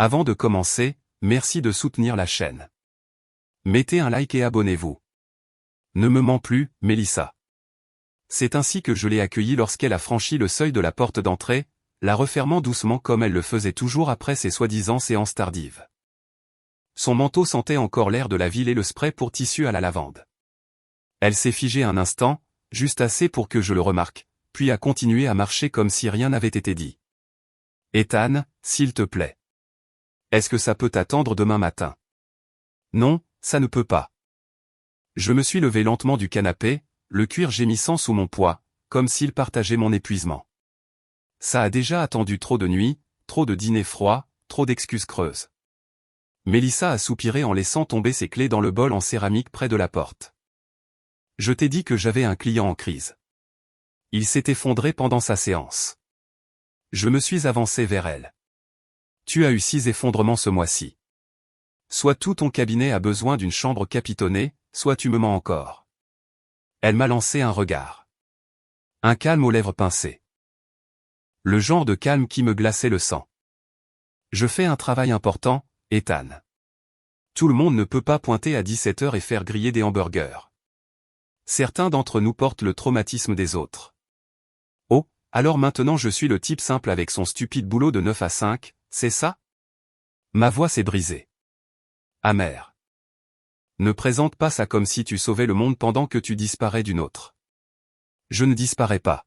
Avant de commencer, merci de soutenir la chaîne. Mettez un like et abonnez-vous. Ne me mens plus, Mélissa. C'est ainsi que je l'ai accueillie lorsqu'elle a franchi le seuil de la porte d'entrée, la refermant doucement comme elle le faisait toujours après ses soi-disant séances tardives. Son manteau sentait encore l'air de la ville et le spray pour tissu à la lavande. Elle s'est figée un instant, juste assez pour que je le remarque, puis a continué à marcher comme si rien n'avait été dit. Ethan, s'il te plaît. Est-ce que ça peut attendre demain matin? Non, ça ne peut pas. Je me suis levé lentement du canapé, le cuir gémissant sous mon poids, comme s'il partageait mon épuisement. Ça a déjà attendu trop de nuits, trop de dîners froids, trop d'excuses creuses. Mélissa a soupiré en laissant tomber ses clés dans le bol en céramique près de la porte. Je t'ai dit que j'avais un client en crise. Il s'est effondré pendant sa séance. Je me suis avancé vers elle. Tu as eu 6 effondrements ce mois-ci. Soit tout ton cabinet a besoin d'une chambre capitonnée, soit tu me mens encore. Elle m'a lancé un regard. Un calme aux lèvres pincées. Le genre de calme qui me glaçait le sang. Je fais un travail important, Ethan. Tout le monde ne peut pas pointer à 17h et faire griller des hamburgers. Certains d'entre nous portent le traumatisme des autres. Oh, alors maintenant je suis le type simple avec son stupide boulot de 9 à 5, c'est ça? Ma voix s'est brisée. Amère. Ne présente pas ça comme si tu sauvais le monde pendant que tu disparais d'une autre. Je ne disparais pas.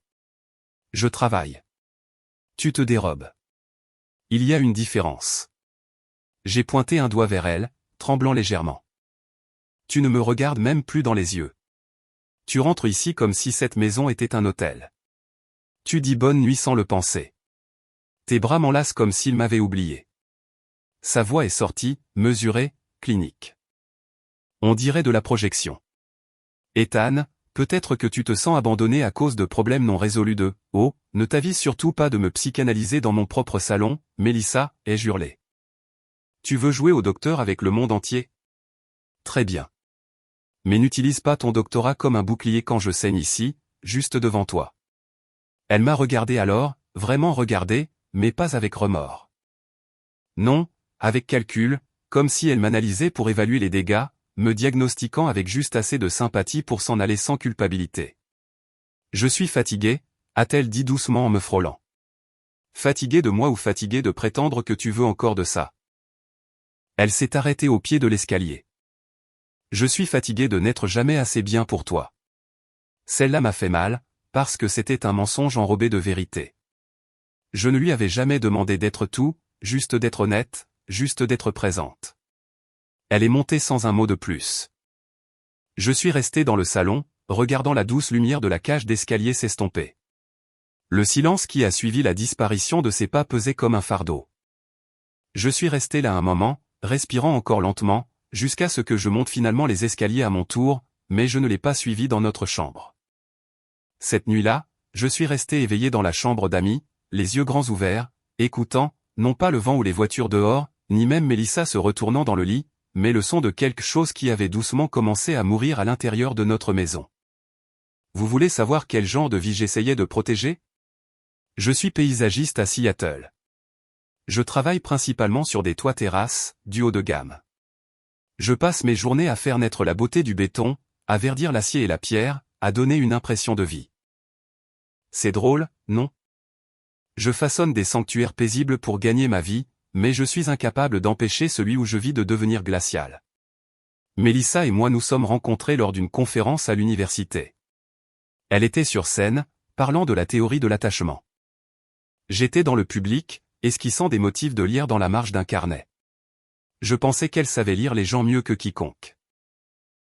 Je travaille. Tu te dérobes. Il y a une différence. J'ai pointé un doigt vers elle, tremblant légèrement. Tu ne me regardes même plus dans les yeux. Tu rentres ici comme si cette maison était un hôtel. Tu dis bonne nuit sans le penser. Tes bras m'enlacent comme s'ils m'avaient oublié. Sa voix est sortie, mesurée, clinique. On dirait de la projection. Ethan, peut-être que tu te sens abandonné à cause de problèmes non résolus de « Oh, ne t'avise surtout pas de me psychanalyser dans mon propre salon, Mélissa », ai-je hurlé. Tu veux jouer au docteur avec le monde entier? Très bien. Mais n'utilise pas ton doctorat comme un bouclier quand je saigne ici, juste devant toi. Elle m'a regardé alors, vraiment regardé, mais pas avec remords. Non, avec calcul, comme si elle m'analysait pour évaluer les dégâts, me diagnostiquant avec juste assez de sympathie pour s'en aller sans culpabilité. Je suis fatigué, a-t-elle dit doucement en me frôlant. Fatigué de moi ou fatigué de prétendre que tu veux encore de ça? Elle s'est arrêtée au pied de l'escalier. Je suis fatigué de n'être jamais assez bien pour toi. Celle-là m'a fait mal, parce que c'était un mensonge enrobé de vérité. Je ne lui avais jamais demandé d'être tout, juste d'être honnête, juste d'être présente. Elle est montée sans un mot de plus. Je suis resté dans le salon, regardant la douce lumière de la cage d'escalier s'estomper. Le silence qui a suivi la disparition de ses pas pesait comme un fardeau. Je suis resté là un moment, respirant encore lentement, jusqu'à ce que je monte finalement les escaliers à mon tour, mais je ne l'ai pas suivi dans notre chambre. Cette nuit-là, je suis resté éveillé dans la chambre d'Amy, les yeux grands ouverts, écoutant, non pas le vent ou les voitures dehors, ni même Mélissa se retournant dans le lit, mais le son de quelque chose qui avait doucement commencé à mourir à l'intérieur de notre maison. Vous voulez savoir quel genre de vie j'essayais de protéger? Je suis paysagiste à Seattle. Je travaille principalement sur des toits terrasses, du haut de gamme. Je passe mes journées à faire naître la beauté du béton, à verdir l'acier et la pierre, à donner une impression de vie. C'est drôle, non? Je façonne des sanctuaires paisibles pour gagner ma vie, mais je suis incapable d'empêcher celui où je vis de devenir glacial. Mélissa et moi nous sommes rencontrés lors d'une conférence à l'université. Elle était sur scène, parlant de la théorie de l'attachement. J'étais dans le public, esquissant des motifs de lire dans la marge d'un carnet. Je pensais qu'elle savait lire les gens mieux que quiconque.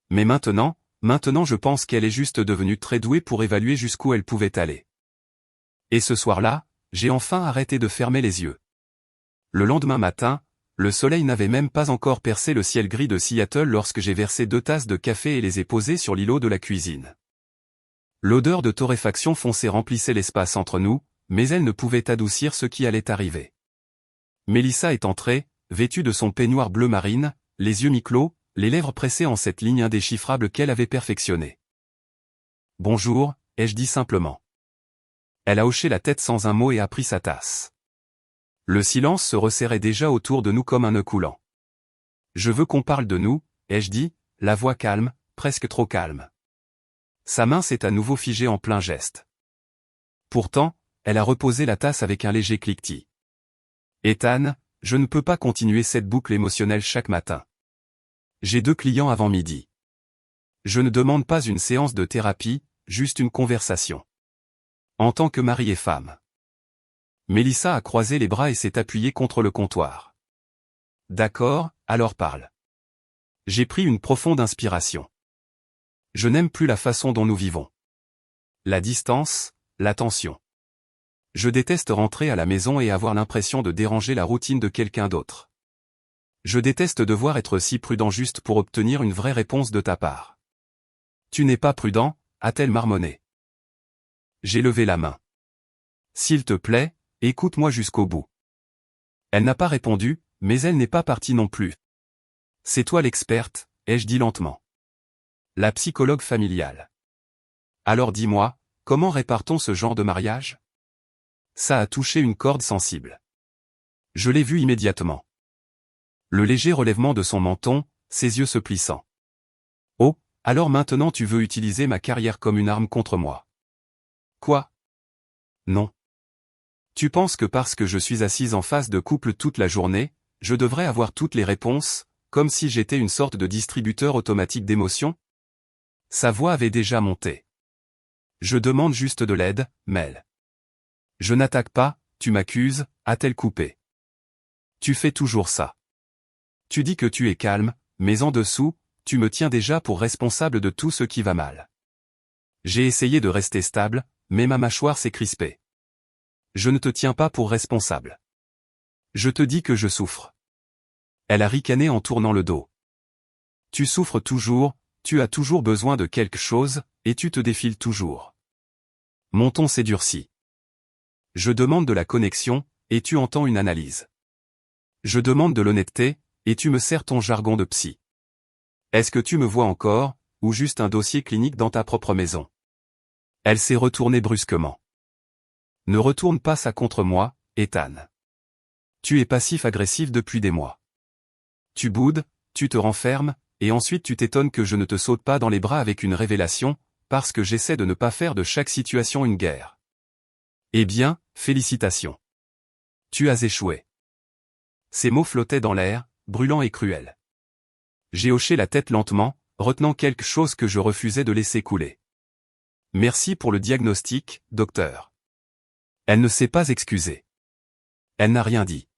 Mais maintenant je pense qu'elle est juste devenue très douée pour évaluer jusqu'où elle pouvait aller. Et ce soir-là, j'ai enfin arrêté de fermer les yeux. Le lendemain matin, le soleil n'avait même pas encore percé le ciel gris de Seattle lorsque j'ai versé 2 tasses de café et les ai posées sur l'îlot de la cuisine. L'odeur de torréfaction foncée remplissait l'espace entre nous, mais elle ne pouvait adoucir ce qui allait arriver. Mélissa est entrée, vêtue de son peignoir bleu marine, les yeux mi-clos, les lèvres pressées en cette ligne indéchiffrable qu'elle avait perfectionnée. « Bonjour », ai-je dit simplement. Elle a hoché la tête sans un mot et a pris sa tasse. Le silence se resserrait déjà autour de nous comme un nœud coulant. Je veux qu'on parle de nous, ai-je dit, la voix calme, presque trop calme. Sa main s'est à nouveau figée en plein geste. Pourtant, elle a reposé la tasse avec un léger cliquetis. Ethan, je ne peux pas continuer cette boucle émotionnelle chaque matin. J'ai 2 clients avant midi. Je ne demande pas une séance de thérapie, juste une conversation. En tant que mari et femme. Mélissa a croisé les bras et s'est appuyée contre le comptoir. D'accord, alors parle. J'ai pris une profonde inspiration. Je n'aime plus la façon dont nous vivons. La distance, la tension. Je déteste rentrer à la maison et avoir l'impression de déranger la routine de quelqu'un d'autre. Je déteste devoir être si prudent juste pour obtenir une vraie réponse de ta part. Tu n'es pas prudent, a-t-elle marmonné. J'ai levé la main. S'il te plaît, écoute-moi jusqu'au bout. Elle n'a pas répondu, mais elle n'est pas partie non plus. C'est toi l'experte, ai-je dit lentement. La psychologue familiale. Alors dis-moi, comment répare-t-on ce genre de mariage? Ça a touché une corde sensible. Je l'ai vu immédiatement. Le léger relèvement de son menton, ses yeux se plissant. Oh, alors maintenant tu veux utiliser ma carrière comme une arme contre moi. Quoi? Non. Tu penses que parce que je suis assise en face de couple toute la journée, je devrais avoir toutes les réponses, comme si j'étais une sorte de distributeur automatique d'émotions? Sa voix avait déjà monté. Je demande juste de l'aide, Mel. Je n'attaque pas, tu m'accuses, a-t-elle coupé. Tu fais toujours ça. Tu dis que tu es calme, mais en dessous, tu me tiens déjà pour responsable de tout ce qui va mal. J'ai essayé de rester stable, mais ma mâchoire s'est crispée. Je ne te tiens pas pour responsable. Je te dis que je souffre. Elle a ricané en tournant le dos. Tu souffres toujours, tu as toujours besoin de quelque chose, et tu te défiles toujours. Mon ton s'est durci. Je demande de la connexion, et tu entends une analyse. Je demande de l'honnêteté, et tu me sers ton jargon de psy. Est-ce que tu me vois encore, ou juste un dossier clinique dans ta propre maison? Elle s'est retournée brusquement. Ne retourne pas ça contre moi, Ethan. Tu es passif-agressif depuis des mois. Tu boudes, tu te renfermes, et ensuite tu t'étonnes que je ne te saute pas dans les bras avec une révélation, parce que j'essaie de ne pas faire de chaque situation une guerre. Eh bien, félicitations. Tu as échoué. Ces mots flottaient dans l'air, brûlants et cruels. J'ai hoché la tête lentement, retenant quelque chose que je refusais de laisser couler. Merci pour le diagnostic, docteur. Elle ne s'est pas excusée. Elle n'a rien dit.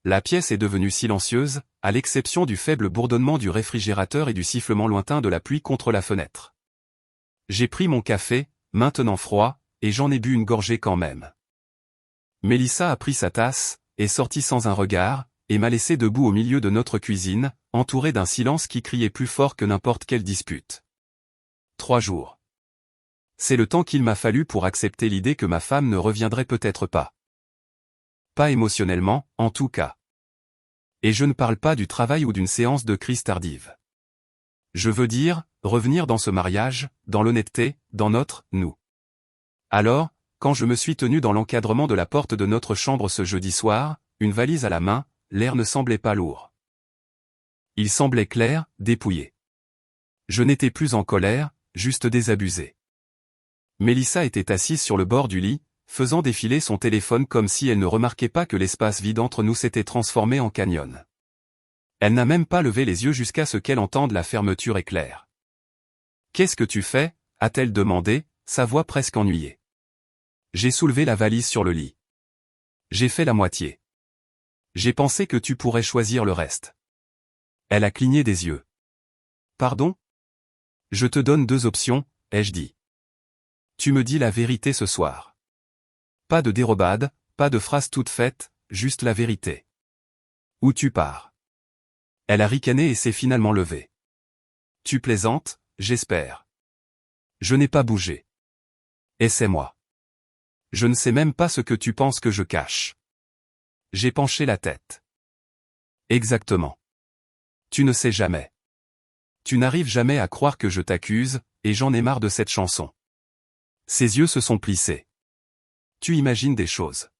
La pièce est devenue silencieuse, à l'exception du faible bourdonnement du réfrigérateur et du sifflement lointain de la pluie contre la fenêtre. J'ai pris mon café, maintenant froid, et j'en ai bu une gorgée quand même. Mélissa a pris sa tasse, est sortie sans un regard, et m'a laissé debout au milieu de notre cuisine, entouré d'un silence qui criait plus fort que n'importe quelle dispute. 3 jours. C'est le temps qu'il m'a fallu pour accepter l'idée que ma femme ne reviendrait peut-être pas. Pas émotionnellement, en tout cas. Et je ne parle pas du travail ou d'une séance de crise tardive. Je veux dire, revenir dans ce mariage, dans l'honnêteté, dans notre « nous ». Alors, quand je me suis tenu dans l'encadrement de la porte de notre chambre ce jeudi soir, une valise à la main, l'air ne semblait pas lourd. Il semblait clair, dépouillé. Je n'étais plus en colère, juste désabusé. Mélissa était assise sur le bord du lit, faisant défiler son téléphone comme si elle ne remarquait pas que l'espace vide entre nous s'était transformé en canyon. Elle n'a même pas levé les yeux jusqu'à ce qu'elle entende la fermeture éclair. « Qu'est-ce que tu fais » a-t-elle demandé, sa voix presque ennuyée. J'ai soulevé la valise sur le lit. J'ai fait la moitié. J'ai pensé que tu pourrais choisir le reste. Elle a cligné des yeux. Pardon? Je te donne 2 options, ai-je dit. Tu me dis la vérité ce soir. Pas de dérobade, pas de phrase toute faite, juste la vérité. Où tu pars? Elle a ricané et s'est finalement levée. Tu plaisantes, j'espère. Je n'ai pas bougé. Essaie-moi. Je ne sais même pas ce que tu penses que je cache. J'ai penché la tête. Exactement. Tu ne sais jamais. Tu n'arrives jamais à croire que je t'accuse, et j'en ai marre de cette chanson. Ses yeux se sont plissés. Tu imagines des choses.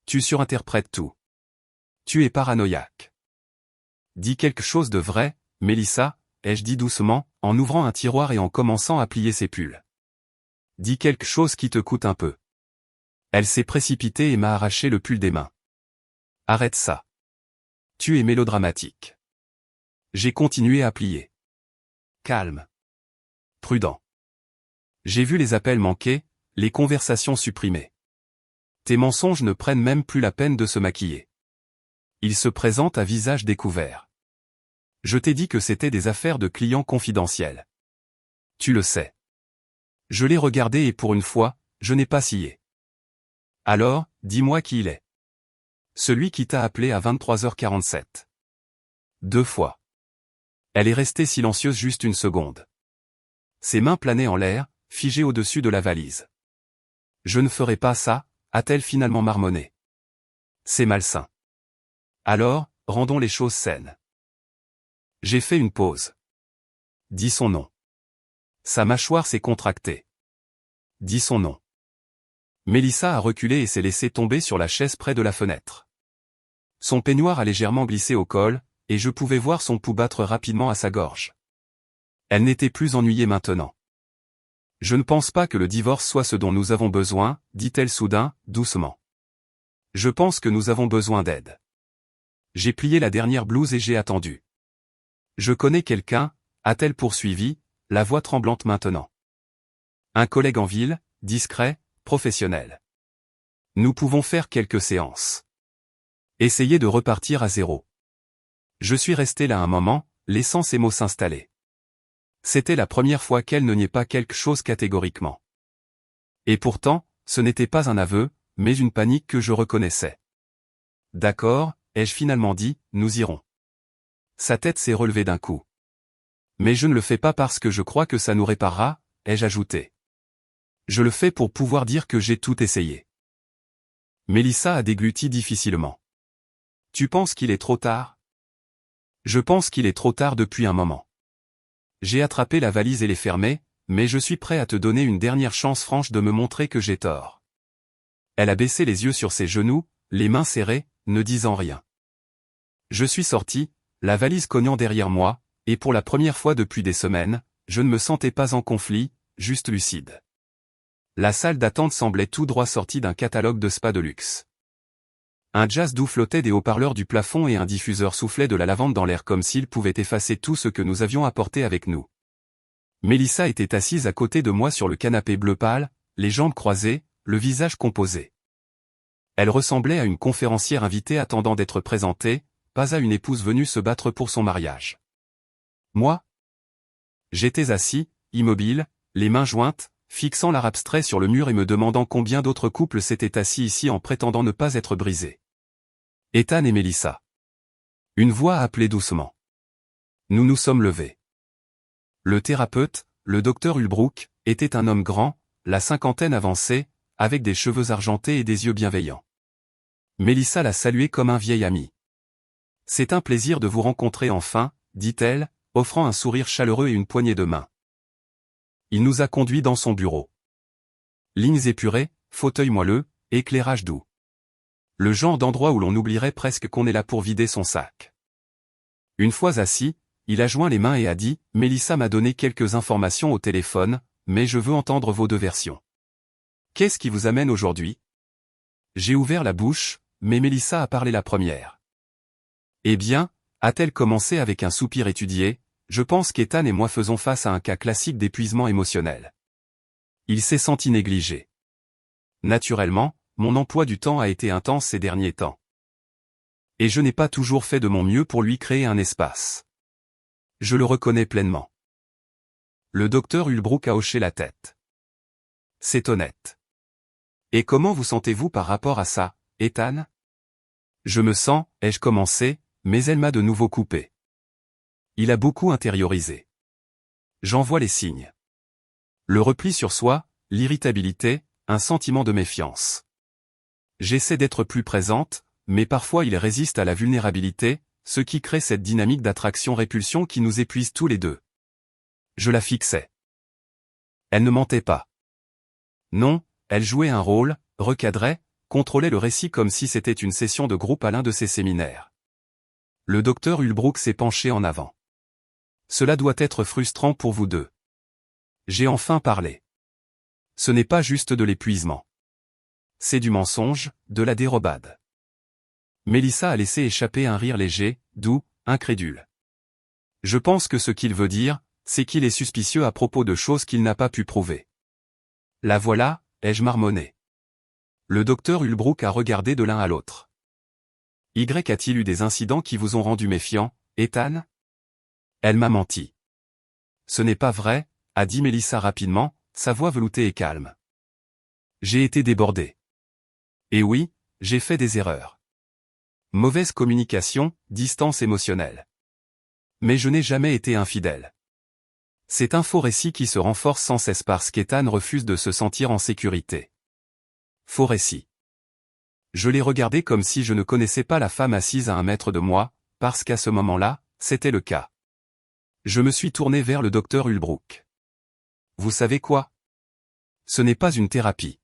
Tu surinterprètes tout. Tu es paranoïaque. Dis quelque chose de vrai, Mélissa, ai-je dit doucement, en ouvrant un tiroir et en commençant à plier ses pulls. Dis quelque chose qui te coûte un peu. Elle s'est précipitée et m'a arraché le pull des mains. Arrête ça. Tu es mélodramatique. J'ai continué à plier. Calme. Prudent. J'ai vu les appels manqués, les conversations supprimées. Tes mensonges ne prennent même plus la peine de se maquiller. Ils se présentent à visage découvert. Je t'ai dit que c'était des affaires de clients confidentiels. Tu le sais. Je l'ai regardé et pour une fois, je n'ai pas scié. Alors, dis-moi qui il est. Celui qui t'a appelé à 23h47. 2 fois. Elle est restée silencieuse juste une seconde. Ses mains planaient en l'air, figées au-dessus de la valise. Je ne ferai pas ça, a-t-elle finalement marmonné. C'est malsain. Alors, rendons les choses saines. J'ai fait une pause. Dis son nom. Sa mâchoire s'est contractée. Dis son nom. Mélissa a reculé et s'est laissée tomber sur la chaise près de la fenêtre. Son peignoir a légèrement glissé au col, et je pouvais voir son pouls battre rapidement à sa gorge. Elle n'était plus ennuyée maintenant. Je ne pense pas que le divorce soit ce dont nous avons besoin, dit-elle soudain, doucement. Je pense que nous avons besoin d'aide. J'ai plié la dernière blouse et j'ai attendu. Je connais quelqu'un, a-t-elle poursuivi, la voix tremblante maintenant. Un collègue en ville, discret, professionnel. Nous pouvons faire quelques séances. Essayez de repartir à zéro. Je suis resté là un moment, laissant ces mots s'installer. C'était la première fois qu'elle ne niait pas quelque chose catégoriquement. Et pourtant, ce n'était pas un aveu, mais une panique que je reconnaissais. D'accord, ai-je finalement dit, nous irons. Sa tête s'est relevée d'un coup. Mais je ne le fais pas parce que je crois que ça nous réparera, ai-je ajouté. Je le fais pour pouvoir dire que j'ai tout essayé. Mélissa a dégluti difficilement. Tu penses qu'il est trop tard? Je pense qu'il est trop tard depuis un moment. J'ai attrapé la valise et l'ai fermée, mais je suis prêt à te donner une dernière chance franche de me montrer que j'ai tort. Elle a baissé les yeux sur ses genoux, les mains serrées, ne disant rien. Je suis sorti, la valise cognant derrière moi, et pour la première fois depuis des semaines, je ne me sentais pas en conflit, juste lucide. La salle d'attente semblait tout droit sortie d'un catalogue de spa de luxe. Un jazz doux flottait des haut-parleurs du plafond et un diffuseur soufflait de la lavande dans l'air comme s'il pouvait effacer tout ce que nous avions apporté avec nous. Mélissa était assise à côté de moi sur le canapé bleu pâle, les jambes croisées, le visage composé. Elle ressemblait à une conférencière invitée attendant d'être présentée, pas à une épouse venue se battre pour son mariage. Moi? J'étais assis, immobile, les mains jointes, fixant l'art abstrait sur le mur et me demandant combien d'autres couples s'étaient assis ici en prétendant ne pas être brisés. Ethan et Mélissa. Une voix a appelé doucement. Nous nous sommes levés. Le thérapeute, le docteur Ulbrook, était un homme grand, la cinquantaine avancée, avec des cheveux argentés et des yeux bienveillants. Mélissa l'a salué comme un vieil ami. C'est un plaisir de vous rencontrer enfin, dit-elle, offrant un sourire chaleureux et une poignée de main. Il nous a conduits dans son bureau. Lignes épurées, fauteuil moelleux, éclairage doux. Le genre d'endroit où l'on oublierait presque qu'on est là pour vider son sac. Une fois assis, il a joint les mains et a dit « Mélissa m'a donné quelques informations au téléphone, mais je veux entendre vos deux versions. Qu'est-ce qui vous amène aujourd'hui ?» J'ai ouvert la bouche, mais Mélissa a parlé la première. Eh bien, a-t-elle commencé avec un soupir étudié, je pense qu'Ethan et moi faisons face à un cas classique d'épuisement émotionnel. Il s'est senti négligé. Naturellement, mon emploi du temps a été intense ces derniers temps. Et je n'ai pas toujours fait de mon mieux pour lui créer un espace. Je le reconnais pleinement. Le docteur Ulbrook a hoché la tête. C'est honnête. Et comment vous sentez-vous par rapport à ça, Ethan? Je me sens, ai-je commencé, mais elle m'a de nouveau coupé. Il a beaucoup intériorisé. J'en vois les signes. Le repli sur soi, l'irritabilité, un sentiment de méfiance. J'essaie d'être plus présente, mais parfois il résiste à la vulnérabilité, ce qui crée cette dynamique d'attraction-répulsion qui nous épuise tous les deux. Je la fixais. Elle ne mentait pas. Non, elle jouait un rôle, recadrait, contrôlait le récit comme si c'était une session de groupe à l'un de ses séminaires. Le docteur Ulbrook s'est penché en avant. Cela doit être frustrant pour vous deux. J'ai enfin parlé. Ce n'est pas juste de l'épuisement. C'est du mensonge, de la dérobade. Mélissa a laissé échapper un rire léger, doux, incrédule. Je pense que ce qu'il veut dire, c'est qu'il est suspicieux à propos de choses qu'il n'a pas pu prouver. La voilà, ai-je marmonné. Le docteur Ulbrook a regardé de l'un à l'autre. Y a-t-il eu des incidents qui vous ont rendu méfiant, Ethan? Elle m'a menti. Ce n'est pas vrai, a dit Mélissa rapidement, sa voix veloutée et calme. J'ai été débordée. Et oui, j'ai fait des erreurs. Mauvaise communication, distance émotionnelle. Mais je n'ai jamais été infidèle. C'est un faux récit qui se renforce sans cesse parce qu'Ethan refuse de se sentir en sécurité. Faux récit. Je l'ai regardé comme si je ne connaissais pas la femme assise à 1 mètre de moi, parce qu'à ce moment-là, c'était le cas. Je me suis tourné vers le docteur Ulbrook. Vous savez quoi? Ce n'est pas une thérapie.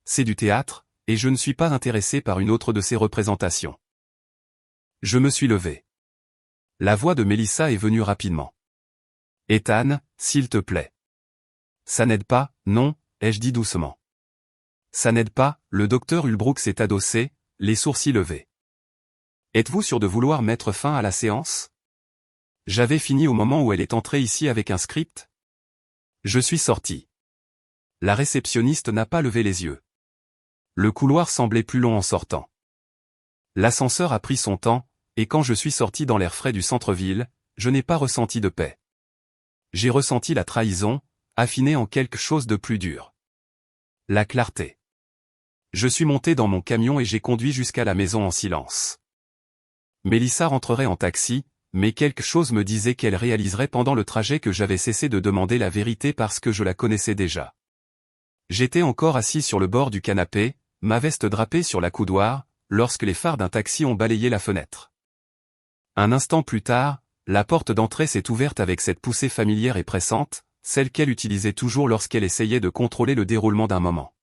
C'est du théâtre, et je ne suis pas intéressé par une autre de ces représentations. Je me suis levé. La voix de Mélissa est venue rapidement. Ethan, s'il te plaît. Ça n'aide pas, non, ai-je dit doucement. Ça n'aide pas, le docteur Ulbrook s'est adossé, les sourcils levés. Êtes-vous sûr de vouloir mettre fin à la séance? J'avais fini au moment où elle est entrée ici avec un script. Je suis sorti. La réceptionniste n'a pas levé les yeux. Le couloir semblait plus long en sortant. L'ascenseur a pris son temps, et quand je suis sorti dans l'air frais du centre-ville, je n'ai pas ressenti de paix. J'ai ressenti la trahison, affinée en quelque chose de plus dur. La clarté. Je suis monté dans mon camion et j'ai conduit jusqu'à la maison en silence. Mélissa rentrerait en taxi, mais quelque chose me disait qu'elle réaliserait pendant le trajet que j'avais cessé de demander la vérité parce que je la connaissais déjà. J'étais encore assis sur le bord du canapé, ma veste drapée sur la coudoir, lorsque les phares d'un taxi ont balayé la fenêtre. Un instant plus tard, la porte d'entrée s'est ouverte avec cette poussée familière et pressante, celle qu'elle utilisait toujours lorsqu'elle essayait de contrôler le déroulement d'un moment.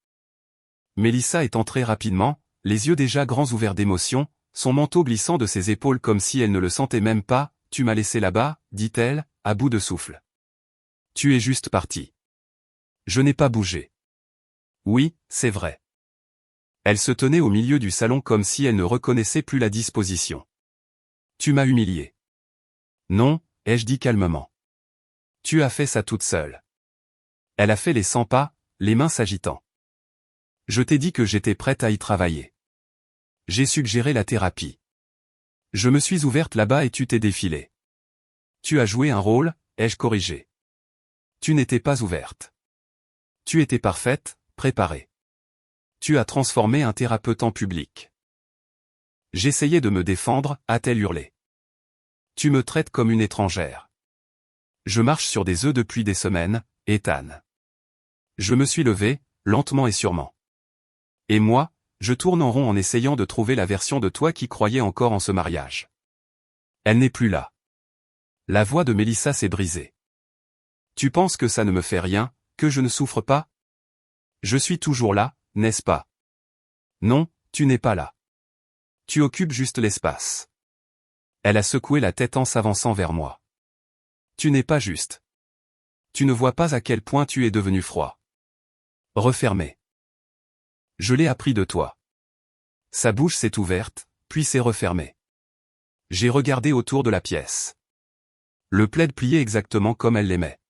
Mélissa est entrée rapidement, les yeux déjà grands ouverts d'émotion, son manteau glissant de ses épaules comme si elle ne le sentait même pas. « Tu m'as laissé là-bas » dit-elle, à bout de souffle. « Tu es juste parti. » Je n'ai pas bougé. Oui, c'est vrai. Elle se tenait au milieu du salon comme si elle ne reconnaissait plus la disposition. « Tu m'as humilié. »« Non, » ai-je dit calmement. « Tu as fait ça toute seule. » Elle a fait les 100 pas, les mains s'agitant. « Je t'ai dit que j'étais prête à y travailler. J'ai suggéré la thérapie. Je me suis ouverte là-bas et tu t'es défilée. Tu as joué un rôle, ai-je corrigé. Tu n'étais pas ouverte. Tu étais parfaite, préparée. Tu as transformé un thérapeute en public. J'essayais de me défendre, a-t-elle hurlé. Tu me traites comme une étrangère. Je marche sur des œufs depuis des semaines, Ethan. Je me suis levé, lentement et sûrement. Et moi, je tourne en rond en essayant de trouver la version de toi qui croyait encore en ce mariage. Elle n'est plus là. La voix de Mélissa s'est brisée. Tu penses que ça ne me fait rien, que je ne souffre pas? Je suis toujours là, n'est-ce pas? Non, tu n'es pas là. Tu occupes juste l'espace. Elle a secoué la tête en s'avançant vers moi. Tu n'es pas juste. Tu ne vois pas à quel point tu es devenu froid. Refermé. Je l'ai appris de toi. Sa bouche s'est ouverte, puis s'est refermée. J'ai regardé autour de la pièce. Le plaid plié exactement comme elle l'aimait.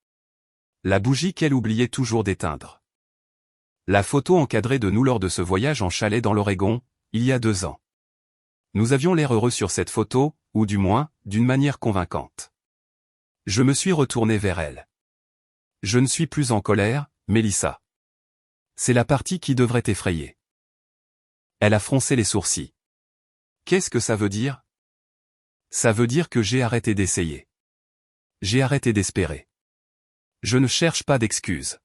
La bougie qu'elle oubliait toujours d'éteindre. La photo encadrée de nous lors de ce voyage en chalet dans l'Oregon, il y a 2 ans. Nous avions l'air heureux sur cette photo, ou du moins, d'une manière convaincante. Je me suis retourné vers elle. Je ne suis plus en colère, Mélissa. C'est la partie qui devrait t'effrayer. Elle a froncé les sourcils. Qu'est-ce que ça veut dire? Ça veut dire que j'ai arrêté d'essayer. J'ai arrêté d'espérer. Je ne cherche pas d'excuses.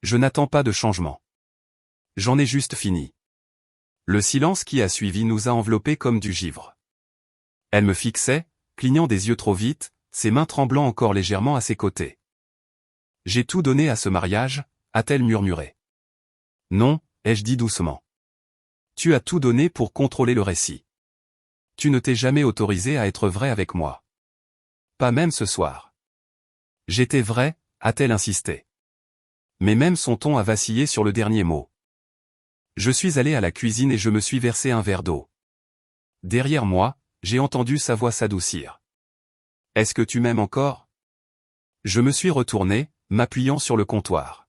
Je n'attends pas de changement. J'en ai juste fini. Le silence qui a suivi nous a enveloppés comme du givre. Elle me fixait, clignant des yeux trop vite, ses mains tremblant encore légèrement à ses côtés. J'ai tout donné à ce mariage, a-t-elle murmuré. Non, ai-je dit doucement. Tu as tout donné pour contrôler le récit. Tu ne t'es jamais autorisé à être vrai avec moi. Pas même ce soir. J'étais vrai, a-t-elle insisté. Mais même son ton a vacillé sur le dernier mot. Je suis allé à la cuisine et je me suis versé un verre d'eau. Derrière moi, j'ai entendu sa voix s'adoucir. Est-ce que tu m'aimes encore? Je me suis retourné, m'appuyant sur le comptoir.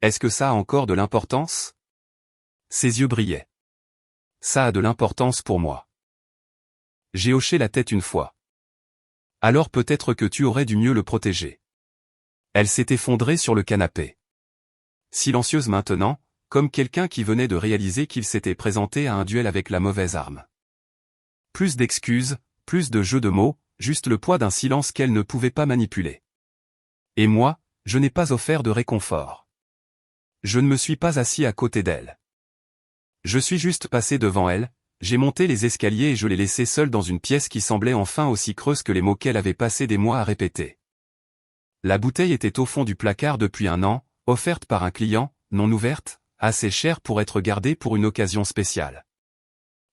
Est-ce que ça a encore de l'importance? Ses yeux brillaient. Ça a de l'importance pour moi. J'ai hoché la tête une fois. Alors peut-être que tu aurais dû mieux le protéger. Elle s'est effondrée sur le canapé. Silencieuse maintenant, comme quelqu'un qui venait de réaliser qu'il s'était présenté à un duel avec la mauvaise arme. Plus d'excuses, plus de jeux de mots, juste le poids d'un silence qu'elle ne pouvait pas manipuler. Et moi, je n'ai pas offert de réconfort. Je ne me suis pas assis à côté d'elle. Je suis juste passé devant elle, j'ai monté les escaliers et je l'ai laissée seule dans une pièce qui semblait enfin aussi creuse que les mots qu'elle avait passé des mois à répéter. La bouteille était au fond du placard depuis un an, offerte par un client, non ouverte, assez chère pour être gardée pour une occasion spéciale.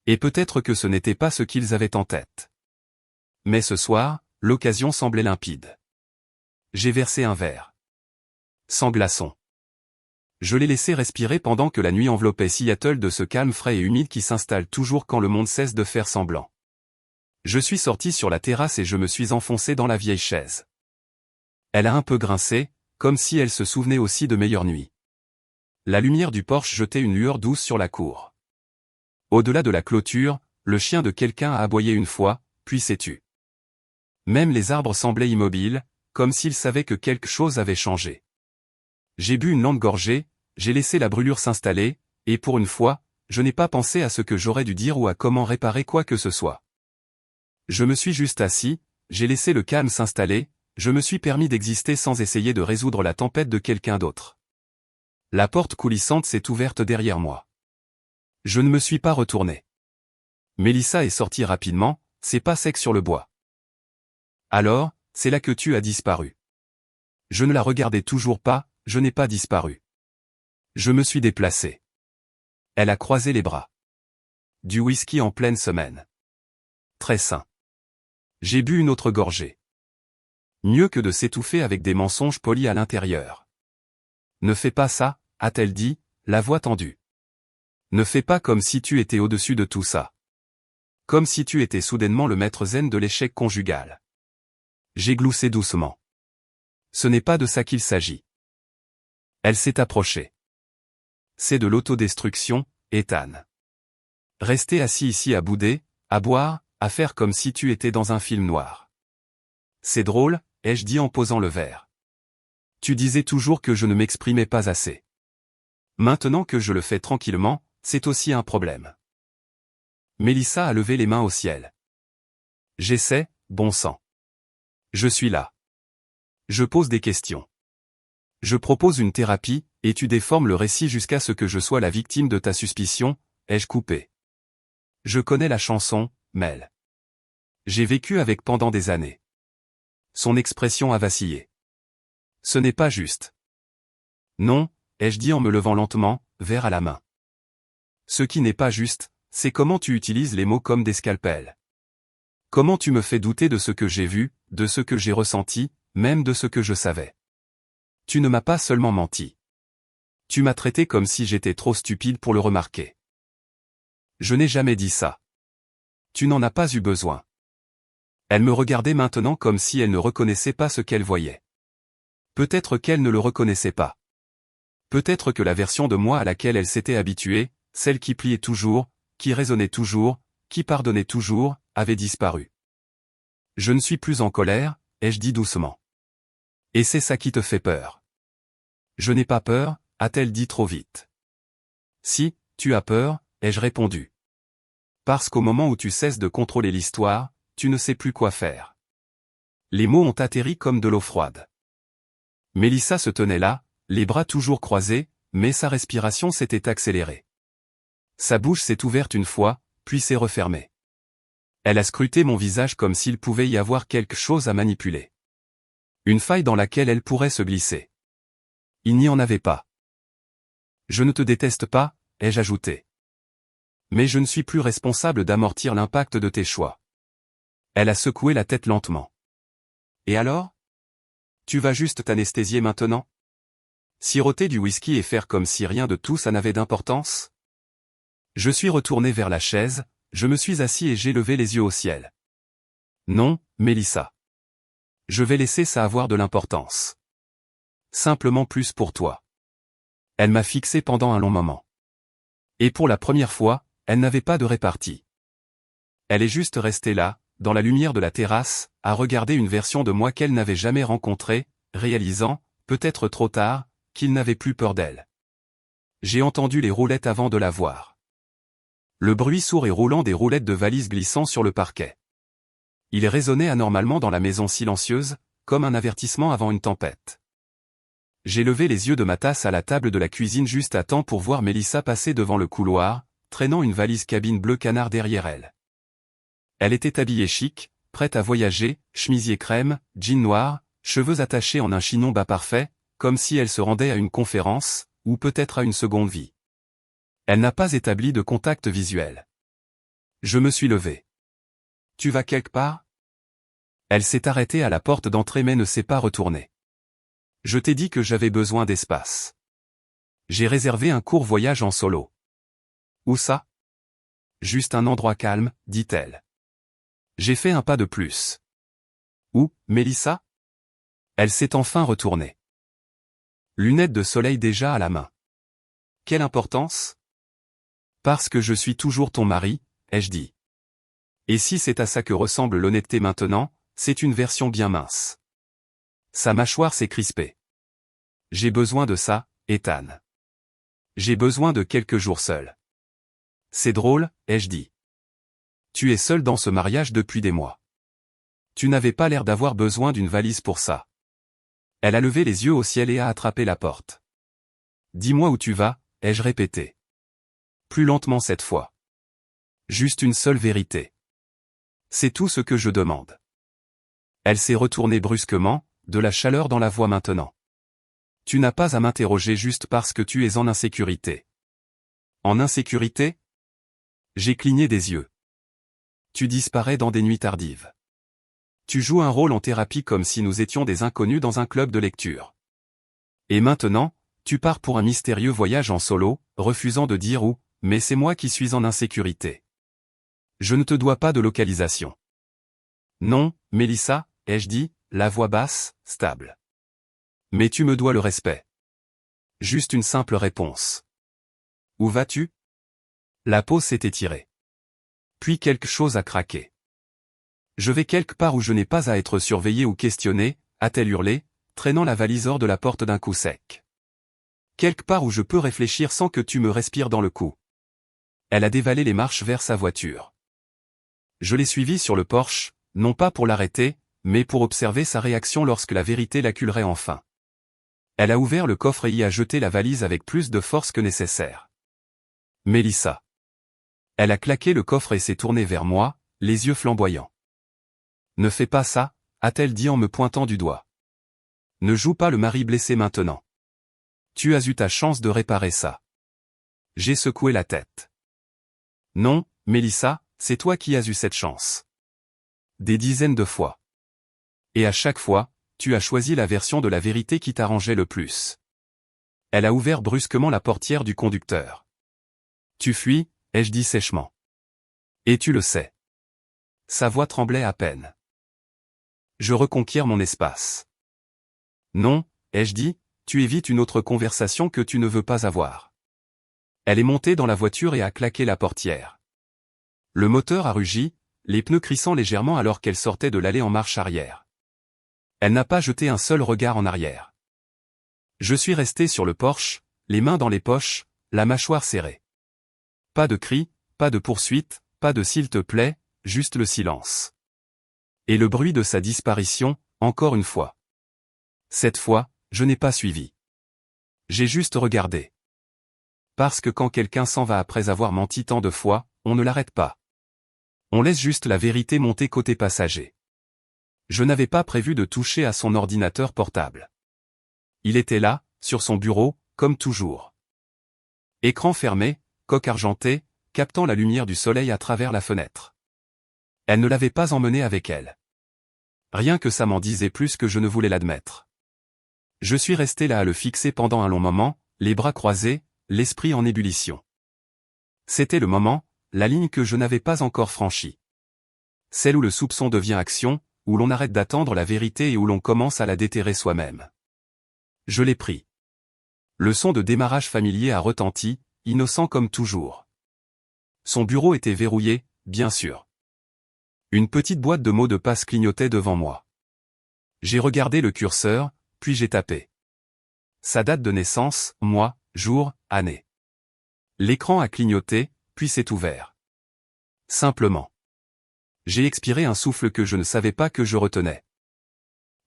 Et peut-être que ce n'était pas ce qu'ils avaient en tête. Mais ce soir, l'occasion semblait limpide. J'ai versé un verre. Sans glaçon. Je l'ai laissé respirer pendant que la nuit enveloppait Seattle de ce calme frais et humide qui s'installe toujours quand le monde cesse de faire semblant. Je suis sorti sur la terrasse et je me suis enfoncé dans la vieille chaise. Elle a un peu grincé, comme si elle se souvenait aussi de meilleures nuits. La lumière du porche jetait une lueur douce sur la cour. Au-delà de la clôture, le chien de quelqu'un a aboyé une fois, puis s'est tu. Même les arbres semblaient immobiles, comme s'ils savaient que quelque chose avait changé. J'ai bu une longue gorgée, j'ai laissé la brûlure s'installer, et pour une fois, je n'ai pas pensé à ce que j'aurais dû dire ou à comment réparer quoi que ce soit. Je me suis juste assis, j'ai laissé le calme s'installer, je me suis permis d'exister sans essayer de résoudre la tempête de quelqu'un d'autre. La porte coulissante s'est ouverte derrière moi. Je ne me suis pas retourné. Mélissa est sortie rapidement, ses pas secs sur le bois. Alors, c'est là que tu as disparu. Je ne la regardais toujours pas, je n'ai pas disparu. Je me suis déplacé. Elle a croisé les bras. Du whisky en pleine semaine. Très sain. J'ai bu une autre gorgée. Mieux que de s'étouffer avec des mensonges polis à l'intérieur. Ne fais pas ça, a-t-elle dit, la voix tendue. Ne fais pas comme si tu étais au-dessus de tout ça. Comme si tu étais soudainement le maître zen de l'échec conjugal. J'ai gloussé doucement. Ce n'est pas de ça qu'il s'agit. Elle s'est approchée. C'est de l'autodestruction, Ethan. Rester assis ici à bouder, à boire, à faire comme si tu étais dans un film noir. C'est drôle, ai-je dit en posant le verre. Tu disais toujours que je ne m'exprimais pas assez. Maintenant que je le fais tranquillement, c'est aussi un problème. Mélissa a levé les mains au ciel. J'essaie, bon sang. Je suis là. Je pose des questions. Je propose une thérapie, et tu déformes le récit jusqu'à ce que je sois la victime de ta suspicion, ai-je coupé. Je connais la chanson, Mel. J'ai vécu avec pendant des années. Son expression a vacillé. Ce n'est pas juste. Non, ai-je dit en me levant lentement, verre à la main. Ce qui n'est pas juste, c'est comment tu utilises les mots comme des scalpels. Comment tu me fais douter de ce que j'ai vu, de ce que j'ai ressenti, même de ce que je savais. Tu ne m'as pas seulement menti. Tu m'as traité comme si j'étais trop stupide pour le remarquer. Je n'ai jamais dit ça. Tu n'en as pas eu besoin. Elle me regardait maintenant comme si elle ne reconnaissait pas ce qu'elle voyait. Peut-être qu'elle ne le reconnaissait pas. Peut-être que la version de moi à laquelle elle s'était habituée, celle qui pliait toujours, qui raisonnait toujours, qui pardonnait toujours, avait disparu. Je ne suis plus en colère, ai-je dit doucement. Et c'est ça qui te fait peur. Je n'ai pas peur, a-t-elle dit trop vite. Si, tu as peur, ai-je répondu. Parce qu'au moment où tu cesses de contrôler l'histoire, tu ne sais plus quoi faire. Les mots ont atterri comme de l'eau froide. Mélissa se tenait là, les bras toujours croisés, mais sa respiration s'était accélérée. Sa bouche s'est ouverte une fois, puis s'est refermée. Elle a scruté mon visage comme s'il pouvait y avoir quelque chose à manipuler. Une faille dans laquelle elle pourrait se glisser. Il n'y en avait pas. Je ne te déteste pas, ai-je ajouté. Mais je ne suis plus responsable d'amortir l'impact de tes choix. Elle a secoué la tête lentement. Et alors? Tu vas juste t'anesthésier maintenant? Siroter du whisky et faire comme si rien de tout ça n'avait d'importance? Je suis retourné vers la chaise, je me suis assis et j'ai levé les yeux au ciel. Non, Mélissa. Je vais laisser ça avoir de l'importance. Simplement plus pour toi. Elle m'a fixé pendant un long moment. Et pour la première fois, elle n'avait pas de répartie. Elle est juste restée là, dans la lumière de la terrasse, à regarder une version de moi qu'elle n'avait jamais rencontrée, réalisant, peut-être trop tard, qu'il n'avait plus peur d'elle. J'ai entendu les roulettes avant de la voir. Le bruit sourd et roulant des roulettes de valises glissant sur le parquet. Il résonnait anormalement dans la maison silencieuse, comme un avertissement avant une tempête. J'ai levé les yeux de ma tasse à la table de la cuisine juste à temps pour voir Mélissa passer devant le couloir, traînant une valise cabine bleu canard derrière elle. Elle était habillée chic, prête à voyager, chemisier crème, jean noir, cheveux attachés en un chignon bas parfait, comme si elle se rendait à une conférence, ou peut-être à une seconde vie. Elle n'a pas établi de contact visuel. Je me suis levé. Tu vas quelque part? Elle s'est arrêtée à la porte d'entrée mais ne s'est pas retournée. Je t'ai dit que j'avais besoin d'espace. J'ai réservé un court voyage en solo. Où ça? Juste un endroit calme, dit-elle. J'ai fait un pas de plus. Où, Mélissa? Elle s'est enfin retournée. Lunettes de soleil déjà à la main. Quelle importance? Parce que je suis toujours ton mari, ai-je dit. Et si c'est à ça que ressemble l'honnêteté maintenant, c'est une version bien mince. Sa mâchoire s'est crispée. J'ai besoin de ça, Ethan. J'ai besoin de quelques jours seul. C'est drôle, ai-je dit. Tu es seul dans ce mariage depuis des mois. Tu n'avais pas l'air d'avoir besoin d'une valise pour ça. Elle a levé les yeux au ciel et a attrapé la porte. Dis-moi où tu vas, ai-je répété. Plus lentement cette fois. Juste une seule vérité. C'est tout ce que je demande. Elle s'est retournée brusquement, de la chaleur dans la voix maintenant. Tu n'as pas à m'interroger juste parce que tu es en insécurité. En insécurité? J'ai cligné des yeux. Tu disparais dans des nuits tardives. Tu joues un rôle en thérapie comme si nous étions des inconnus dans un club de lecture. Et maintenant, tu pars pour un mystérieux voyage en solo, refusant de dire où, mais c'est moi qui suis en insécurité. Je ne te dois pas de localisation. Non, Mélissa, ai-je dit, la voix basse, stable. Mais tu me dois le respect. Juste une simple réponse. Où vas-tu? La peau s'est étirée. Puis quelque chose a craqué. Je vais quelque part où je n'ai pas à être surveillé ou questionné, a-t-elle hurlé, traînant la valise hors de la porte d'un coup sec. Quelque part où je peux réfléchir sans que tu me respires dans le cou. Elle a dévalé les marches vers sa voiture. Je l'ai suivie sur le porche, non pas pour l'arrêter, mais pour observer sa réaction lorsque la vérité l'acculerait enfin. Elle a ouvert le coffre et y a jeté la valise avec plus de force que nécessaire. Mélissa. Elle a claqué le coffre et s'est tournée vers moi, les yeux flamboyants. Ne fais pas ça, a-t-elle dit en me pointant du doigt. Ne joue pas le mari blessé maintenant. Tu as eu ta chance de réparer ça. J'ai secoué la tête. Non, Mélissa, c'est toi qui as eu cette chance. Des dizaines de fois. Et à chaque fois, tu as choisi la version de la vérité qui t'arrangeait le plus. Elle a ouvert brusquement la portière du conducteur. Tu fuis, ai-je dit sèchement. Et tu le sais. Sa voix tremblait à peine. Je reconquiers mon espace. Non, ai-je dit, tu évites une autre conversation que tu ne veux pas avoir. Elle est montée dans la voiture et a claqué la portière. Le moteur a rugi, les pneus crissant légèrement alors qu'elle sortait de l'allée en marche arrière. Elle n'a pas jeté un seul regard en arrière. Je suis resté sur le porche, les mains dans les poches, la mâchoire serrée. Pas de cris, pas de poursuite, pas de s'il te plaît, juste le silence. Et le bruit de sa disparition, encore une fois. Cette fois, je n'ai pas suivi. J'ai juste regardé. Parce que quand quelqu'un s'en va après avoir menti tant de fois, on ne l'arrête pas. On laisse juste la vérité monter côté passager. Je n'avais pas prévu de toucher à son ordinateur portable. Il était là, sur son bureau, comme toujours. Écran fermé, coque argentée, captant la lumière du soleil à travers la fenêtre. Elle ne l'avait pas emmené avec elle. Rien que ça m'en disait plus que je ne voulais l'admettre. Je suis resté là à le fixer pendant un long moment, les bras croisés, l'esprit en ébullition. C'était le moment, la ligne que je n'avais pas encore franchie. Celle où le soupçon devient action, où l'on arrête d'attendre la vérité et où l'on commence à la déterrer soi-même. Je l'ai pris. Le son de démarrage familier a retenti, innocent comme toujours. Son bureau était verrouillé, bien sûr. Une petite boîte de mots de passe clignotait devant moi. J'ai regardé le curseur, puis j'ai tapé. Sa date de naissance, mois, jour, année. L'écran a clignoté, puis s'est ouvert. Simplement. J'ai expiré un souffle que je ne savais pas que je retenais.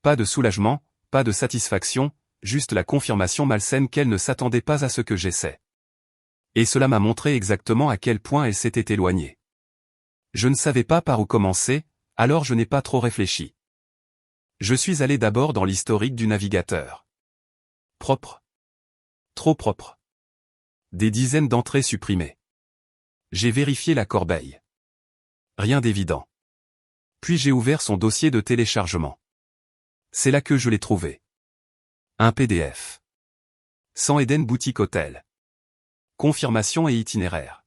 Pas de soulagement, pas de satisfaction, juste la confirmation malsaine qu'elle ne s'attendait pas à ce que j'essaie. Et cela m'a montré exactement à quel point elle s'était éloignée. Je ne savais pas par où commencer, alors je n'ai pas trop réfléchi. Je suis allé d'abord dans l'historique du navigateur. Propre. Trop propre. Des dizaines d'entrées supprimées. J'ai vérifié la corbeille. Rien d'évident. Puis j'ai ouvert son dossier de téléchargement. C'est là que je l'ai trouvé. Un PDF. Sans Eden Boutique Hôtel. Confirmation et itinéraire.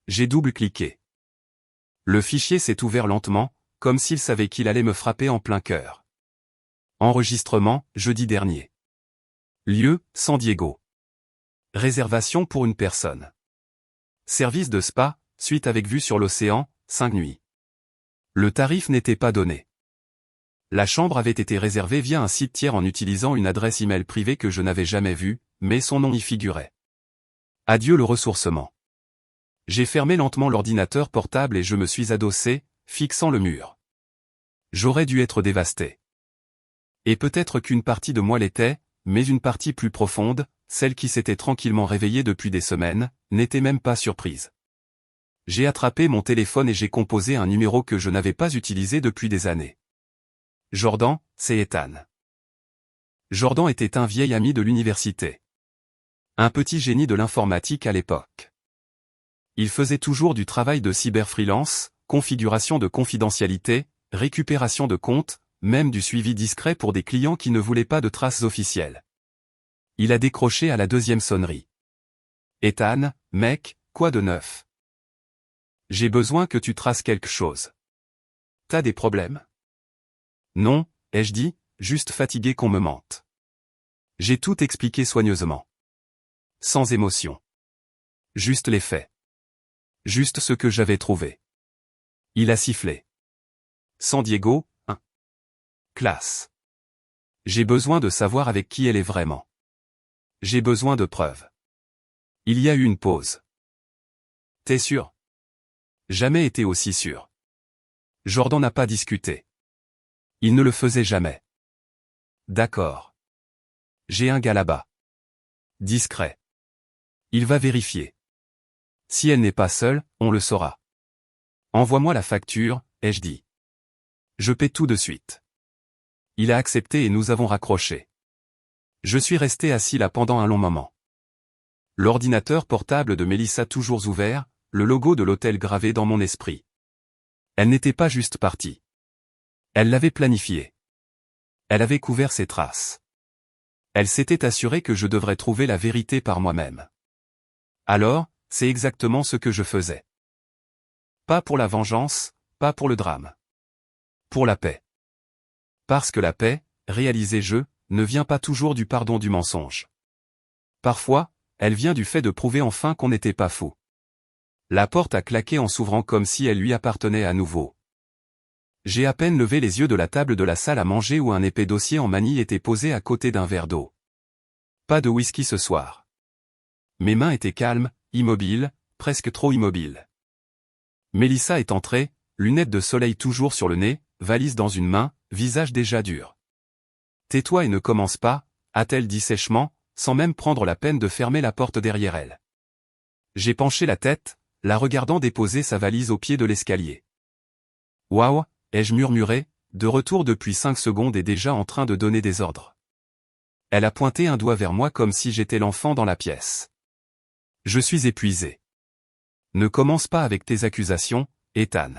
J'ai double-cliqué. Le fichier s'est ouvert lentement, comme s'il savait qu'il allait me frapper en plein cœur. Enregistrement, jeudi dernier. Lieu, San Diego. Réservation pour une personne. Service de spa, suite avec vue sur l'océan, 5 nuits. Le tarif n'était pas donné. La chambre avait été réservée via un site tiers en utilisant une adresse email privée que je n'avais jamais vue, mais son nom y figurait. Adieu le ressourcement. J'ai fermé lentement l'ordinateur portable et je me suis adossé, fixant le mur. J'aurais dû être dévasté. Et peut-être qu'une partie de moi l'était, mais une partie plus profonde, celle qui s'était tranquillement réveillée depuis des semaines, n'était même pas surprise. J'ai attrapé mon téléphone et j'ai composé un numéro que je n'avais pas utilisé depuis des années. Jordan, c'est Ethan. Jordan était un vieil ami de l'université. Un petit génie de l'informatique à l'époque. Il faisait toujours du travail de cyber-freelance, configuration de confidentialité, récupération de comptes, même du suivi discret pour des clients qui ne voulaient pas de traces officielles. Il a décroché à la deuxième sonnerie. Ethan, mec, quoi de neuf? J'ai besoin que tu traces quelque chose. T'as des problèmes? Non, ai-je dit, juste fatigué qu'on me mente. J'ai tout expliqué soigneusement. Sans émotion. Juste les faits. Juste ce que j'avais trouvé. Il a sifflé. San Diego, hein. Classe. J'ai besoin de savoir avec qui elle est vraiment. J'ai besoin de preuves. Il y a eu une pause. T'es sûr? Jamais été aussi sûr. Jordan n'a pas discuté. Il ne le faisait jamais. D'accord. J'ai un gars là-bas. Discret. Il va vérifier. Si elle n'est pas seule, on le saura. Envoie-moi la facture, ai-je dit. Je paie tout de suite. Il a accepté et nous avons raccroché. Je suis resté assis là pendant un long moment. L'ordinateur portable de Mélissa toujours ouvert, le logo de l'hôtel gravé dans mon esprit. Elle n'était pas juste partie. Elle l'avait planifié. Elle avait couvert ses traces. Elle s'était assurée que je devrais trouver la vérité par moi-même. Alors, c'est exactement ce que je faisais. Pas pour la vengeance, pas pour le drame. Pour la paix. Parce que la paix, réalisais-je, ne vient pas toujours du pardon du mensonge. Parfois, elle vient du fait de prouver enfin qu'on n'était pas fou. La porte a claqué en s'ouvrant comme si elle lui appartenait à nouveau. J'ai à peine levé les yeux de la table de la salle à manger où un épais dossier en manille était posé à côté d'un verre d'eau. Pas de whisky ce soir. Mes mains étaient calmes, immobiles, presque trop immobiles. Mélissa est entrée, lunettes de soleil toujours sur le nez, valise dans une main, visage déjà dur. Tais-toi et ne commence pas, a-t-elle dit sèchement, sans même prendre la peine de fermer la porte derrière elle. J'ai penché la tête, la regardant déposer sa valise au pied de l'escalier. Waouh, ai-je murmuré, de retour depuis 5 secondes et déjà en train de donner des ordres. Elle a pointé un doigt vers moi comme si j'étais l'enfant dans la pièce. Je suis épuisé. Ne commence pas avec tes accusations, Ethan.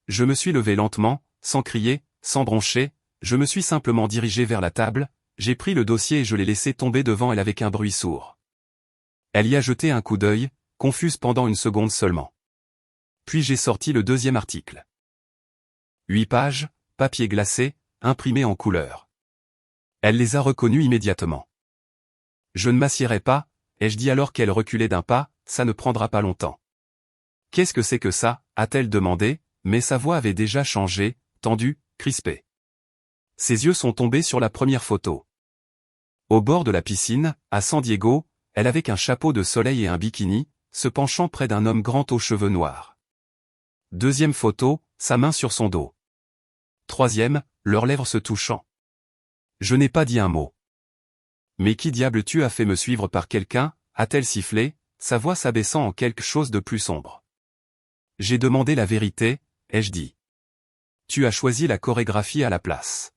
Je me suis levé lentement, sans crier, sans broncher, je me suis simplement dirigé vers la table, j'ai pris le dossier et je l'ai laissé tomber devant elle avec un bruit sourd. Elle y a jeté un coup d'œil, confuse pendant une seconde seulement. Puis j'ai sorti le deuxième article. 8 pages, papier glacé, imprimé en couleur. Elle les a reconnus immédiatement. Je ne m'assiérai pas, ai-je dit alors qu'elle reculait d'un pas, ça ne prendra pas longtemps. Qu'est-ce que c'est que ça, a-t-elle demandé, mais sa voix avait déjà changé, tendue, crispée. Ses yeux sont tombés sur la première photo. Au bord de la piscine, à San Diego, elle avait un chapeau de soleil et un bikini, se penchant près d'un homme grand aux cheveux noirs. Deuxième photo, sa main sur son dos. Troisième, leurs lèvres se touchant. Je n'ai pas dit un mot. Mais qui diable tu as fait me suivre par quelqu'un, a-t-elle sifflé, sa voix s'abaissant en quelque chose de plus sombre. J'ai demandé la vérité, ai-je dit. Tu as choisi la chorégraphie à la place.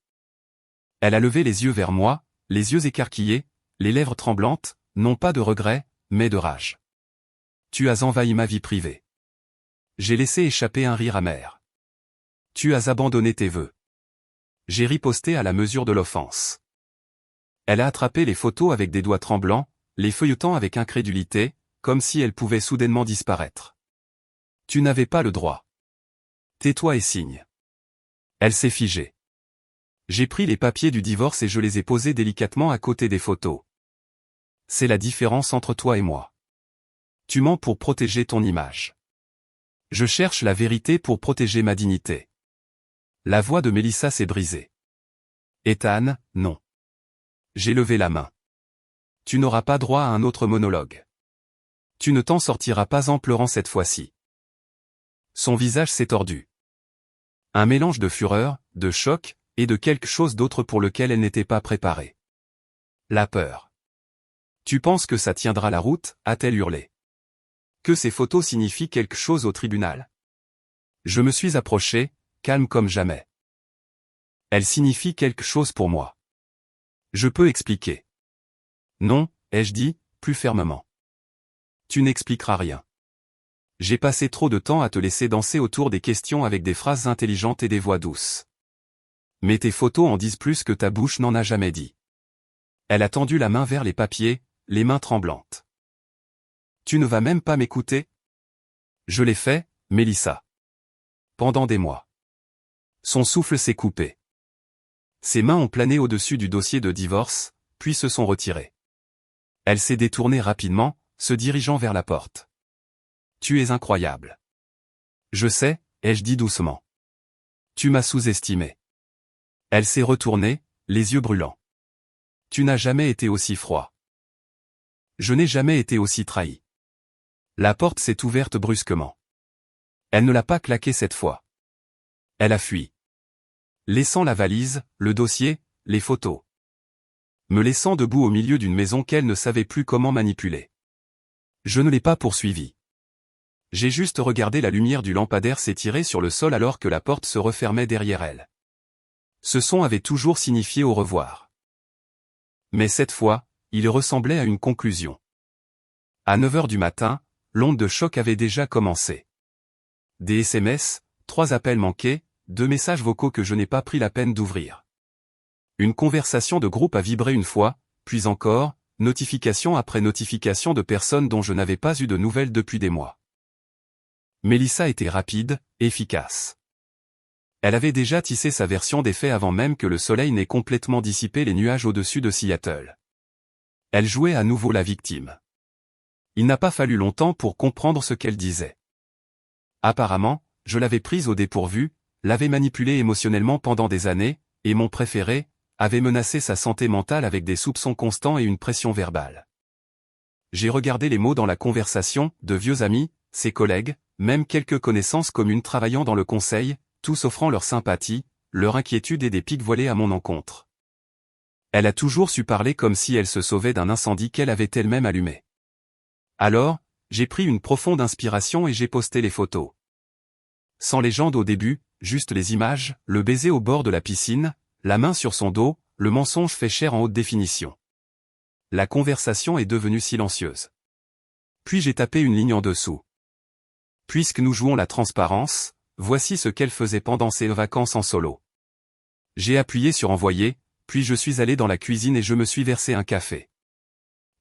Elle a levé les yeux vers moi, les yeux écarquillés, les lèvres tremblantes, non pas de regret, mais de rage. Tu as envahi ma vie privée. J'ai laissé échapper un rire amer. Tu as abandonné tes vœux. J'ai riposté à la mesure de l'offense. Elle a attrapé les photos avec des doigts tremblants, les feuilletant avec incrédulité, comme si elles pouvaient soudainement disparaître. Tu n'avais pas le droit. Tais-toi et signe. Elle s'est figée. J'ai pris les papiers du divorce et je les ai posés délicatement à côté des photos. C'est la différence entre toi et moi. Tu mens pour protéger ton image. Je cherche la vérité pour protéger ma dignité. La voix de Melissa s'est brisée. Ethan, non. J'ai levé la main. Tu n'auras pas droit à un autre monologue. Tu ne t'en sortiras pas en pleurant cette fois-ci. Son visage s'est tordu. Un mélange de fureur, de choc, et de quelque chose d'autre pour lequel elle n'était pas préparée. La peur. Tu penses que ça tiendra la route, a-t-elle hurlé. Que ces photos signifient quelque chose au tribunal. Je me suis approché, calme comme jamais. Elles signifient quelque chose pour moi. Je peux expliquer. Non, ai-je dit, plus fermement. Tu n'expliqueras rien. J'ai passé trop de temps à te laisser danser autour des questions avec des phrases intelligentes et des voix douces. Mais tes photos en disent plus que ta bouche n'en a jamais dit. Elle a tendu la main vers les papiers, les mains tremblantes. Tu ne vas même pas m'écouter? Je l'ai fait, Melissa. Pendant des mois. Son souffle s'est coupé. Ses mains ont plané au-dessus du dossier de divorce, puis se sont retirées. Elle s'est détournée rapidement, se dirigeant vers la porte. Tu es incroyable. Je sais, ai-je dit doucement. Tu m'as sous-estimé. Elle s'est retournée, les yeux brûlants. Tu n'as jamais été aussi froid. Je n'ai jamais été aussi trahi. La porte s'est ouverte brusquement. Elle ne l'a pas claquée cette fois. Elle a fui. Laissant la valise, le dossier, les photos. Me laissant debout au milieu d'une maison qu'elle ne savait plus comment manipuler. Je ne l'ai pas poursuivie. J'ai juste regardé la lumière du lampadaire s'étirer sur le sol alors que la porte se refermait derrière elle. Ce son avait toujours signifié au revoir. Mais cette fois, il ressemblait à une conclusion. À 9 heures du matin, l'onde de choc avait déjà commencé. Des SMS, 3 appels manqués, 2 messages vocaux que je n'ai pas pris la peine d'ouvrir. Une conversation de groupe a vibré une fois, puis encore, notification après notification de personnes dont je n'avais pas eu de nouvelles depuis des mois. Melissa était rapide, efficace. Elle avait déjà tissé sa version des faits avant même que le soleil n'ait complètement dissipé les nuages au-dessus de Seattle. Elle jouait à nouveau la victime. Il n'a pas fallu longtemps pour comprendre ce qu'elle disait. Apparemment, je l'avais prise au dépourvu, l'avais manipulée émotionnellement pendant des années, et mon préféré, avait menacé sa santé mentale avec des soupçons constants et une pression verbale. J'ai regardé les mots dans la conversation, de vieux amis, ses collègues, même quelques connaissances communes travaillant dans le conseil, tous offrant leur sympathie, leur inquiétude et des piques voilées à mon encontre. Elle a toujours su parler comme si elle se sauvait d'un incendie qu'elle avait elle-même allumé. Alors, j'ai pris une profonde inspiration et j'ai posté les photos. Sans légende au début, juste les images, le baiser au bord de la piscine, la main sur son dos, le mensonge fait chair en haute définition. La conversation est devenue silencieuse. Puis j'ai tapé une ligne en dessous. Puisque nous jouons la transparence, voici ce qu'elle faisait pendant ses vacances en solo. J'ai appuyé sur envoyer, puis je suis allé dans la cuisine et je me suis versé un café.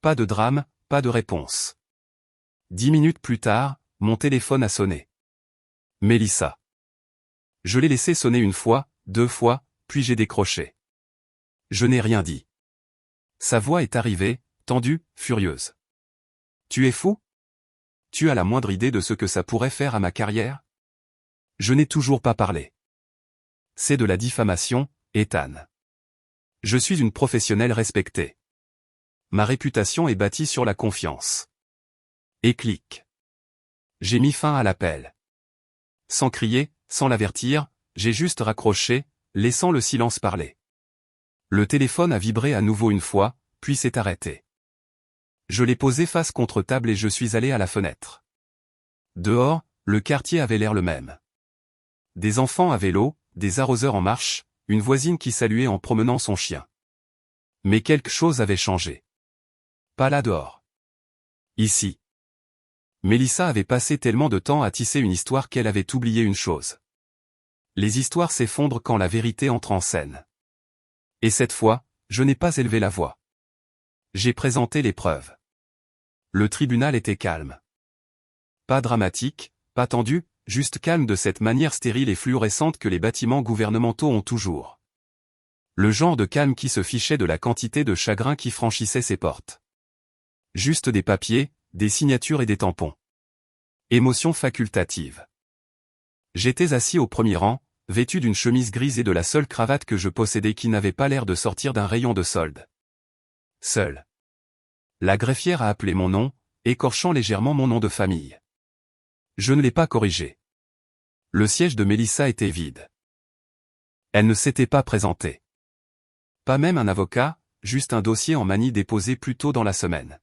Pas de drame, pas de réponse. 10 minutes plus tard, mon téléphone a sonné. Mélissa. Je l'ai laissé sonner une fois, 2 fois, puis j'ai décroché. Je n'ai rien dit. Sa voix est arrivée, tendue, furieuse. Tu es fou? Tu as la moindre idée de ce que ça pourrait faire à ma carrière? Je n'ai toujours pas parlé. C'est de la diffamation, Ethan. Je suis une professionnelle respectée. Ma réputation est bâtie sur la confiance. Et clic. J'ai mis fin à l'appel. Sans crier, sans l'avertir, j'ai juste raccroché, laissant le silence parler. Le téléphone a vibré à nouveau une fois, puis s'est arrêté. Je l'ai posé face contre table et je suis allé à la fenêtre. Dehors, le quartier avait l'air le même. Des enfants à vélo, des arroseurs en marche, une voisine qui saluait en promenant son chien. Mais quelque chose avait changé. Pas là dehors. Ici. Mélissa avait passé tellement de temps à tisser une histoire qu'elle avait oublié une chose. Les histoires s'effondrent quand la vérité entre en scène. Et cette fois, je n'ai pas élevé la voix. J'ai présenté les preuves. Le tribunal était calme. Pas dramatique, pas tendu, juste calme de cette manière stérile et fluorescente que les bâtiments gouvernementaux ont toujours. Le genre de calme qui se fichait de la quantité de chagrin qui franchissait ses portes. Juste des papiers, des signatures et des tampons. Émotion facultative. J'étais assis au premier rang, vêtu d'une chemise grise et de la seule cravate que je possédais qui n'avait pas l'air de sortir d'un rayon de solde. Seul. La greffière a appelé mon nom, écorchant légèrement mon nom de famille. Je ne l'ai pas corrigé. Le siège de Mélissa était vide. Elle ne s'était pas présentée. Pas même un avocat, juste un dossier en manie déposé plus tôt dans la semaine.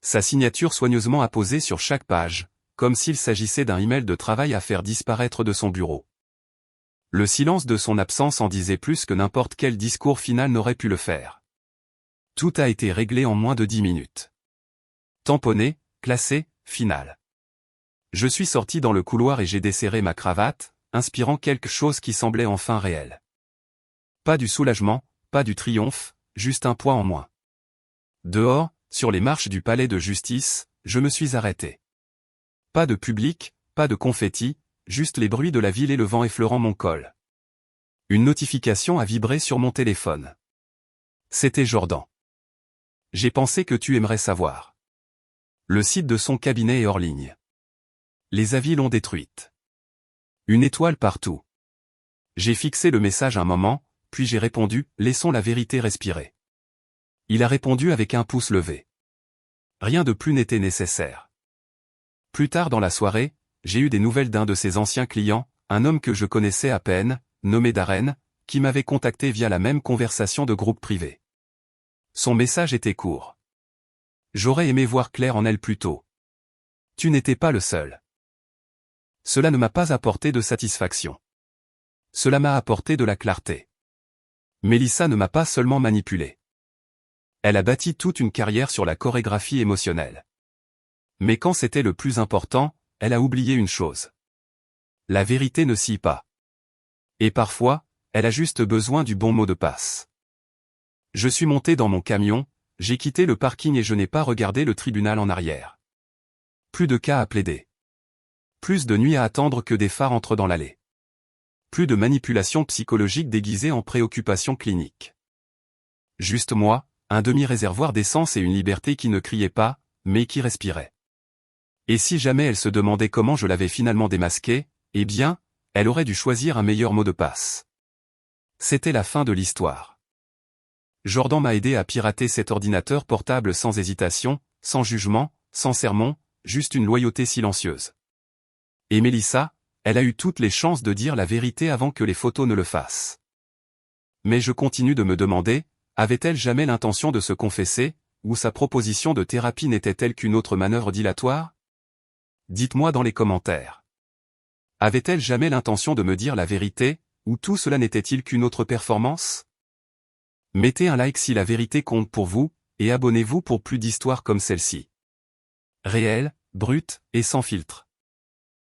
Sa signature soigneusement apposée sur chaque page, comme s'il s'agissait d'un email de travail à faire disparaître de son bureau. Le silence de son absence en disait plus que n'importe quel discours final n'aurait pu le faire. Tout a été réglé en moins de 10 minutes. Tamponné, classé, final. Je suis sorti dans le couloir et j'ai desserré ma cravate, inspirant quelque chose qui semblait enfin réel. Pas du soulagement, pas du triomphe, juste un poids en moins. Dehors, sur les marches du palais de justice, je me suis arrêté. Pas de public, pas de confetti, juste les bruits de la ville et le vent effleurant mon col. Une notification a vibré sur mon téléphone. C'était Jordan. J'ai pensé que tu aimerais savoir. Le site de son cabinet est hors ligne. Les avis l'ont détruite. Une étoile partout. J'ai fixé le message un moment, puis j'ai répondu « Laissons la vérité respirer ». Il a répondu avec un pouce levé. Rien de plus n'était nécessaire. Plus tard dans la soirée, j'ai eu des nouvelles d'un de ses anciens clients, un homme que je connaissais à peine, nommé Darren, qui m'avait contacté via la même conversation de groupe privé. Son message était court. J'aurais aimé voir clair en elle plus tôt. Tu n'étais pas le seul. Cela ne m'a pas apporté de satisfaction. Cela m'a apporté de la clarté. Mélissa ne m'a pas seulement manipulé. Elle a bâti toute une carrière sur la chorégraphie émotionnelle. Mais quand c'était le plus important, elle a oublié une chose. La vérité ne scie pas. Et parfois, elle a juste besoin du bon mot de passe. Je suis monté dans mon camion, j'ai quitté le parking et je n'ai pas regardé le tribunal en arrière. Plus de cas à plaider. Plus de nuits à attendre que des phares entrent dans l'allée. Plus de manipulation psychologique déguisée en préoccupation clinique. Juste moi, un demi-réservoir d'essence et une liberté qui ne criait pas, mais qui respirait. Et si jamais elle se demandait comment je l'avais finalement démasqué, eh bien, elle aurait dû choisir un meilleur mot de passe. C'était la fin de l'histoire. Jordan m'a aidé à pirater cet ordinateur portable sans hésitation, sans jugement, sans sermon, juste une loyauté silencieuse. Et Mélissa, elle a eu toutes les chances de dire la vérité avant que les photos ne le fassent. Mais je continue de me demander, avait-elle jamais l'intention de se confesser, ou sa proposition de thérapie n'était-elle qu'une autre manœuvre dilatoire? Dites-moi dans les commentaires. Avait-elle jamais l'intention de me dire la vérité, ou tout cela n'était-il qu'une autre performance? Mettez un like si la vérité compte pour vous, et abonnez-vous pour plus d'histoires comme celle-ci. Réelle, brute, et sans filtre.